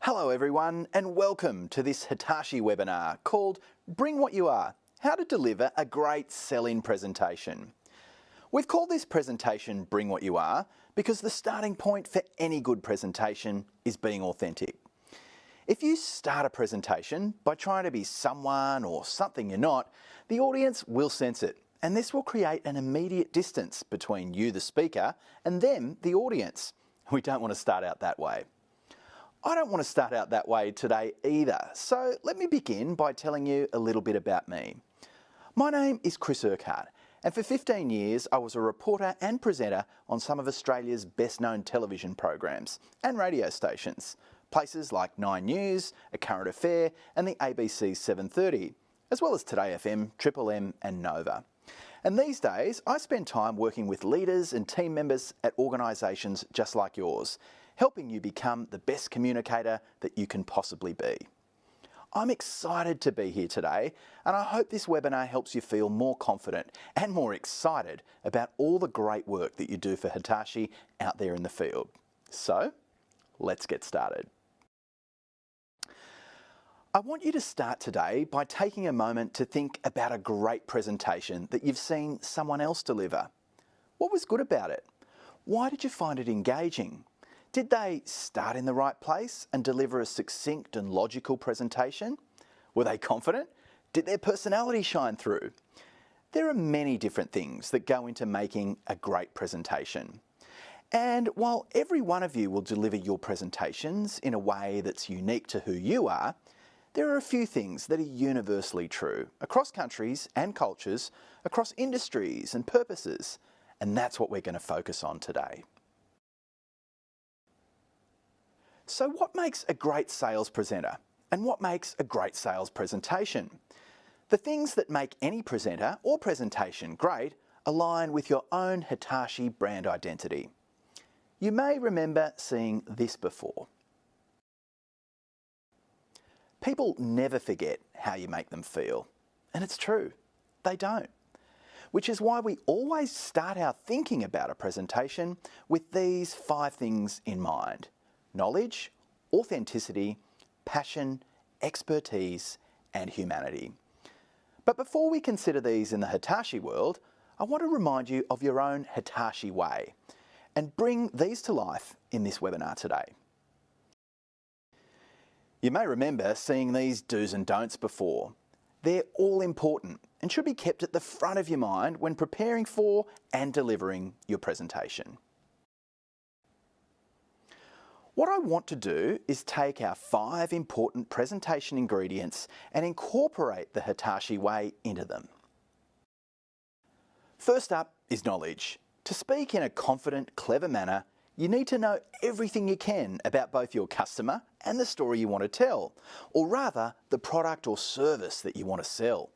Hello everyone and welcome to this Hitachi webinar called Bring What You Are, How to Deliver a Great Sell-In Presentation. We've called this presentation Bring What You Are because the starting point for any good presentation is being authentic. If you start a presentation by trying to be someone or something you're not, the audience will sense it, and this will create an immediate distance between you, the speaker, and them, the audience. We don't want to start out that way. I don't want to start out that way today either, so let me begin by telling you a little bit about me. My name is Chris Urquhart, and for 15 years I was a reporter and presenter on some of Australia's best-known television programs and radio stations, places like 9 News, A Current Affair and the ABC's 7:30, as well as Today FM, Triple M and Nova. And these days I spend time working with leaders and team members at organisations just like yours, helping you become the best communicator that you can possibly be. I'm excited to be here today, and I hope this webinar helps you feel more confident and more excited about all the great work that you do for Hitachi out there in the field. So, let's get started. I want you to start today by taking a moment to think about a great presentation that you've seen someone else deliver. What was good about it? Why did you find it engaging? Did they start in the right place and deliver a succinct and logical presentation? Were they confident? Did their personality shine through? There are many different things that go into making a great presentation. And while every one of you will deliver your presentations in a way that's unique to who you are, there are a few things that are universally true across countries and cultures, across industries and purposes, and that's what we're going to focus on today. So what makes a great sales presenter? And what makes a great sales presentation? The things that make any presenter or presentation great align with your own Hitachi brand identity. You may remember seeing this before. People never forget how you make them feel. And it's true, they don't. Which is why we always start our thinking about a presentation with these 5 things in mind: knowledge, authenticity, passion, expertise, and humanity. But before we consider these in the Hitachi world, I want to remind you of your own Hitachi way and bring these to life in this webinar today. You may remember seeing these do's and don'ts before. They're all important and should be kept at the front of your mind when preparing for and delivering your presentation. What I want to do is take our 5 important presentation ingredients and incorporate the Hitachi way into them. First up is knowledge. To speak in a confident, clever manner, you need to know everything you can about both your customer and the story you want to tell, or rather, the product or service that you want to sell.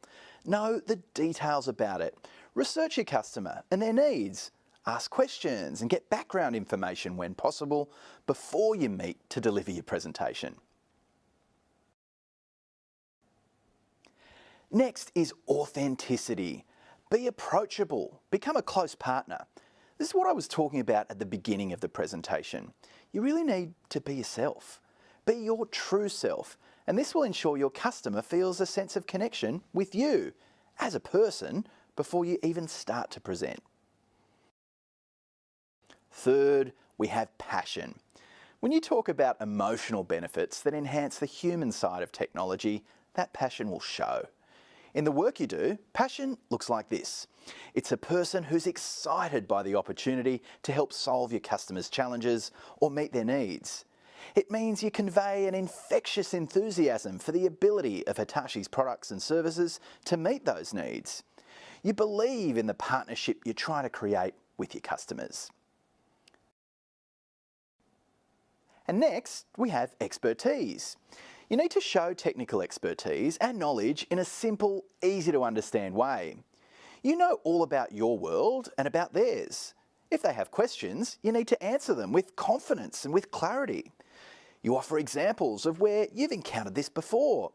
Know the details about it. Research your customer and their needs. Ask questions and get background information when possible before you meet to deliver your presentation. Next is authenticity. Be approachable. Become a close partner. This is what I was talking about at the beginning of the presentation. You really need to be yourself. Be your true self, and this will ensure your customer feels a sense of connection with you as a person before you even start to present. Third, we have passion. When you talk about emotional benefits that enhance the human side of technology, that passion will show. In the work you do, passion looks like this. It's a person who's excited by the opportunity to help solve your customers' challenges or meet their needs. It means you convey an infectious enthusiasm for the ability of Hitachi's products and services to meet those needs. You believe in the partnership you're trying to create with your customers. And next, we have expertise. You need to show technical expertise and knowledge in a simple, easy to understand way. You know all about your world and about theirs. If they have questions, you need to answer them with confidence and with clarity. You offer examples of where you've encountered this before.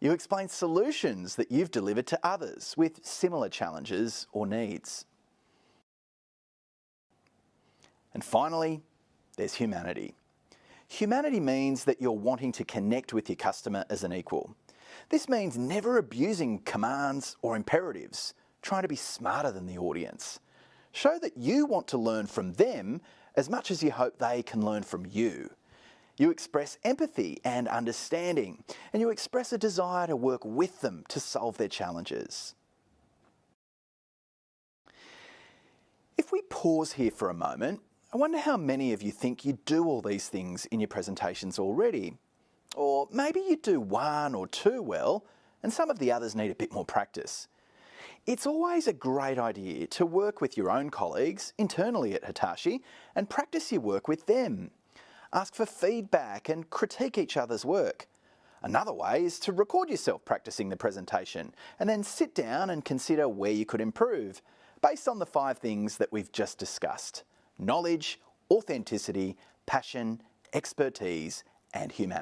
You explain solutions that you've delivered to others with similar challenges or needs. And finally, there's humanity. Humanity means that you're wanting to connect with your customer as an equal. This means never abusing commands or imperatives, trying to be smarter than the audience. Show that you want to learn from them as much as you hope they can learn from you. You express empathy and understanding, and you express a desire to work with them to solve their challenges. If we pause here for a moment, I wonder how many of you think you do all these things in your presentations already. Or maybe you do one or two well, and some of the others need a bit more practice. It's always a great idea to work with your own colleagues internally at Hitachi and practice your work with them. Ask for feedback and critique each other's work. Another way is to record yourself practicing the presentation and then sit down and consider where you could improve, based on the 5 things that we've just discussed: knowledge, authenticity, passion, expertise, and humanity.